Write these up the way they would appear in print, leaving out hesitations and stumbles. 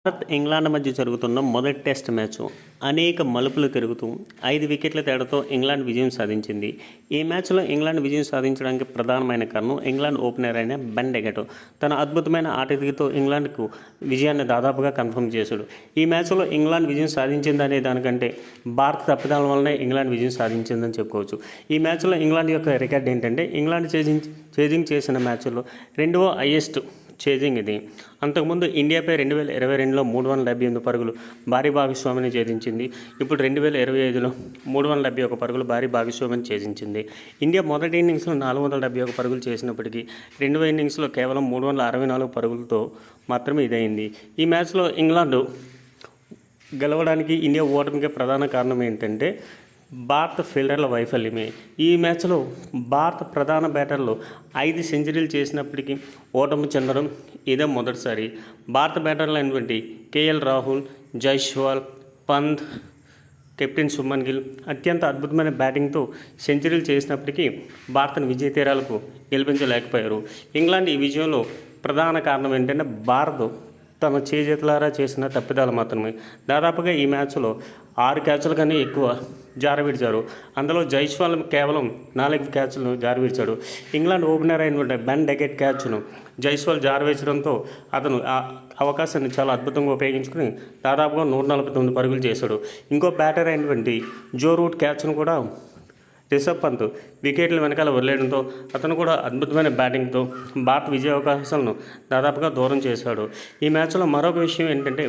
Bharat England మధ్య జరుగుతున్న మొదటి టెస్ట్ మ్యాచ్ అనేక మలుపులు తిరుగుతూ 5 వికెట్ల తేడాతో ఇంగ్లాండ్ విజయం సాధించింది. ఈ మ్యాచ్లో ఇంగ్లాండ్ విజయం సాధించడానికి ప్రధానమైన కారణం ఇంగ్లాండ్ ఓపెనర్ అయిన బెన్ డెకెట్ తన అద్భుతమైన ఆటతీరుతో ఇంగ్లాండ్కు విజయాన్ని దాదాపుగా కన్ఫర్మ్ చేశాడు. ఈ మ్యాచ్లో ఇంగ్లాండ్ విజయం సాధించిందనే దానికంటే భారత తప్పిదాల వల్లనే ఇంగ్లాండ్ విజయం సాధించిందని చెప్పుకోవచ్చు. ఈ మ్యాచ్లో ఇంగ్లాండ్ యొక్క రికార్డ్ ఏంటంటే ఇంగ్లాండ్ చేజింగ్ చేసిన మ్యాచ్లో రెండవ హైయెస్ట్ చేజింగ్ ఇది. అంతకుముందు ఇండియాపై 2022లో 378 పరుగులు భారీ భాగస్వామిని ఛేదించింది. ఇప్పుడు 2025లో 371 పరుగులు భారీ భాగస్వామిని ఛేదించింది. ఇండియా మొదటి ఇన్నింగ్స్లో 471 పరుగులు చేసినప్పటికీ రెండవ ఇన్నింగ్స్లో కేవలం 364 పరుగులతో మాత్రమే ఇదైంది. ఈ మ్యాచ్లో ఇంగ్లాండ్ గెలవడానికి ఇండియా ఓటమికి ప్రధాన కారణం ఏంటంటే భారత ఫీల్డర్ల వైఫల్యమే. ఈ మ్యాచ్లో భారత ప్రధాన బ్యాటర్లు 5 సెంచరీలు చేసినప్పటికీ ఓటమి చెందడం ఇదే మొదటిసారి. భారత బ్యాటర్లు అయినటువంటి కేఎల్ రాహుల్, జైస్వాల్, పంత్, కెప్టెన్ సుమన్ గిల్ అత్యంత అద్భుతమైన బ్యాటింగ్తో సెంచరీలు చేసినప్పటికీ భారత్ను విజయ తీరాలకు గెలిపించలేకపోయారు. ఇంగ్లాండ్ ఈ విజయంలో ప్రధాన కారణం ఏంటంటే భారత్ తమ చేజేతులారా చేసిన తప్పిదాలు మాత్రమే. దాదాపుగా ఈ మ్యాచ్లో 6 క్యాచ్ల కన్నా ఎక్కువ జారవిడిచారు. అందులో జైస్వాల్ కేవలం 4 క్యాచ్లను జారవిడిచాడు. ఇంగ్లాండ్ ఓపెనర్ అయినటువంటి బెన్ డెకెట్ క్యాచ్ను జైస్వాల్ జారవేర్చడంతో అతను ఆ అవకాశాన్ని చాలా అద్భుతంగా ఉపయోగించుకుని దాదాపుగా 149 పరుగులు చేశాడు. ఇంకో బ్యాటర్ అయినటువంటి జో రూట్ క్యాచ్ను కూడా రిషబ్ పంత్ వికెట్ల వెనకాల వదిలేయడంతో అతను కూడా అద్భుతమైన బ్యాటింగ్తో భారత్ విజయ అవకాశాలను దాదాపుగా దూరం చేశాడు. ఈ మ్యాచ్లో మరొక విషయం ఏంటంటే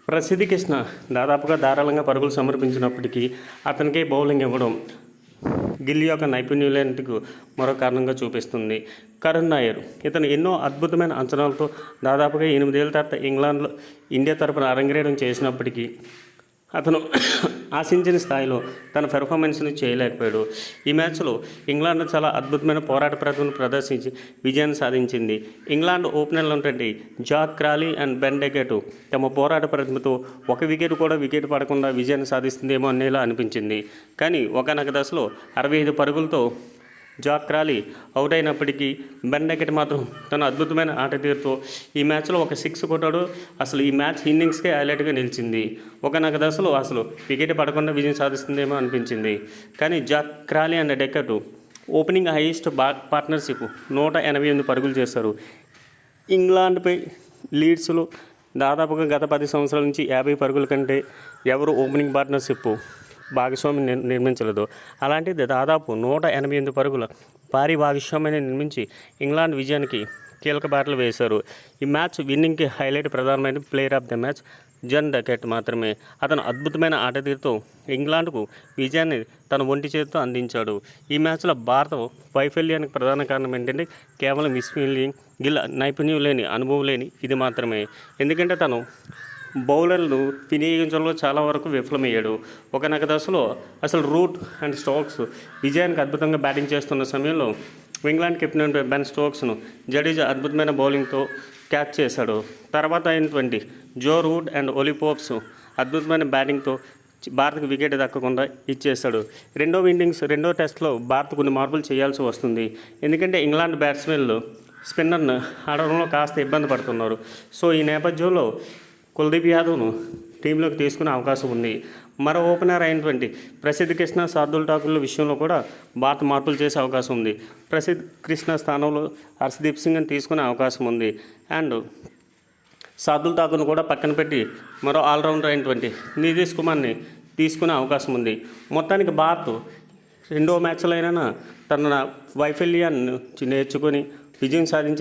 ప్రసిద్ధి కృష్ణ దాదాపుగా ధారాళంగా పరుగులు సమర్పించినప్పటికీ అతనికే బౌలింగ్ ఇవ్వడం గిల్ యొక్క నైపుణ్యాలకు మరో కారణంగా చూపిస్తుంది. కరుణ్ నాయర్ ఇతను ఎన్నో అద్భుతమైన అంచనాలతో దాదాపుగా 8 ఏళ్ల తర్వాత ఇండియా తరపున అరంగేయడం చేసినప్పటికీ అతను ఆశించిన స్థాయిలో తన పెర్ఫార్మెన్స్ని చేయలేకపోయాడు. ఈ మ్యాచ్లో ఇంగ్లాండ్ చాలా అద్భుతమైన పోరాట ప్రతిభను ప్రదర్శించి విజయాన్ని సాధించింది. ఇంగ్లాండ్ ఓపెనర్లు ఉన్నటువంటి Jack Crawley and Ben decade తమ పోరాట ప్రతిభతో ఒక వికెట్ పడకుండా విజయాన్ని సాధిస్తుందేమో అనేలా అనిపించింది. కానీ ఒకనొక దశలో 65 పరుగులతో జాక్ క్రాలీ అవుట్ అయినప్పటికీ బెన్ డెకెట్ మాత్రం తన అద్భుతమైన ఆట తీరుతో ఈ మ్యాచ్లో ఒక 6 కొట్టాడు. అసలు ఈ మ్యాచ్ ఇన్నింగ్స్కే హైలైట్గా నిలిచింది. ఒకనొక దశలో అసలు వికెట్ పడకుండా విజయం సాధిస్తుందేమో అనిపించింది. కానీ Jack Crawley and decade opening highest partnership 188 పరుగులు చేశారు. ఇంగ్లాండ్పై లీడ్స్లో దాదాపుగా గత 10 సంవత్సరాల నుంచి 50 పరుగుల కంటే ఎవరు ఓపెనింగ్ పార్ట్నర్షిప్ భాగస్వామిని నిర్మించలేదు. అలాంటిది దాదాపు 188 పరుగుల భారీ భాగస్వామిని నిర్మించి ఇంగ్లాండ్ విజయానికి కీలక బాటలు వేశారు. ఈ మ్యాచ్ విన్నింగ్కి హైలైట్ ప్రధానమైన player of the match Ben decade మాత్రమే. అతను అద్భుతమైన ఆటతీరుతో ఇంగ్లాండ్కు విజయాన్ని తన ఒంటి చేతితో అందించాడు. ఈ మ్యాచ్లో భారత వైఫల్యానికి ప్రధాన కారణం ఏంటంటే కేవలం మిస్ఫీల్డింగ్, గిల్ నైపుణ్యం లేని, అనుభవం లేని ఇది మాత్రమే. ఎందుకంటే తను బౌలర్లు వినియోగించడంలో చాలా వరకు విఫలమయ్యాడు. ఒకనొక దశలో అసలు రూట్ అండ్ స్టోక్స్ విజయానికి అద్భుతంగా బ్యాటింగ్ చేస్తున్న సమయంలో ఇంగ్లాండ్ కెప్టెన్ బెన్ స్టోక్స్ను జడేజా అద్భుతమైన బౌలింగ్తో క్యాచ్ చేశాడు. తర్వాత అయినటువంటి Joe Root and Ollie Pope's అద్భుతమైన బ్యాటింగ్తో భారత్కు వికెట్ దక్కకుండా ఇచ్చేశాడు. రెండో టెస్ట్లో భారత్ కొన్ని మార్పులు చేయాల్సి వస్తుంది. ఎందుకంటే ఇంగ్లాండ్ బ్యాట్స్మెన్లు స్పిన్నర్ను ఆడడంలో కాస్త ఇబ్బంది పడుతున్నారు. సో ఈ నేపథ్యంలో కుల్దీప్ యాదవ్ను టీంలోకి తీసుకునే అవకాశం ఉంది. మరో ఓపెనర్ అయినటువంటి ప్రసిద్ధ్ కృష్ణ, శార్దుల్ ఠాకూర్ల విషయంలో కూడా భారత్ మార్పులు చేసే అవకాశం ఉంది. ప్రసిద్ధ్ కృష్ణ స్థానంలో హర్షదీప్ సింగ్ని తీసుకునే అవకాశం ఉంది. అండ్ శార్దుల్ ఠాకూర్ను కూడా పక్కన పెట్టి మరో ఆల్రౌండర్ అయినటువంటి నితీష్ కుమార్ని తీసుకునే అవకాశం ఉంది. మొత్తానికి భారత్ రెండో మ్యాచ్లో అయినా తన వైఫల్యాన్ని నేర్చుకొని విజయం సాధించే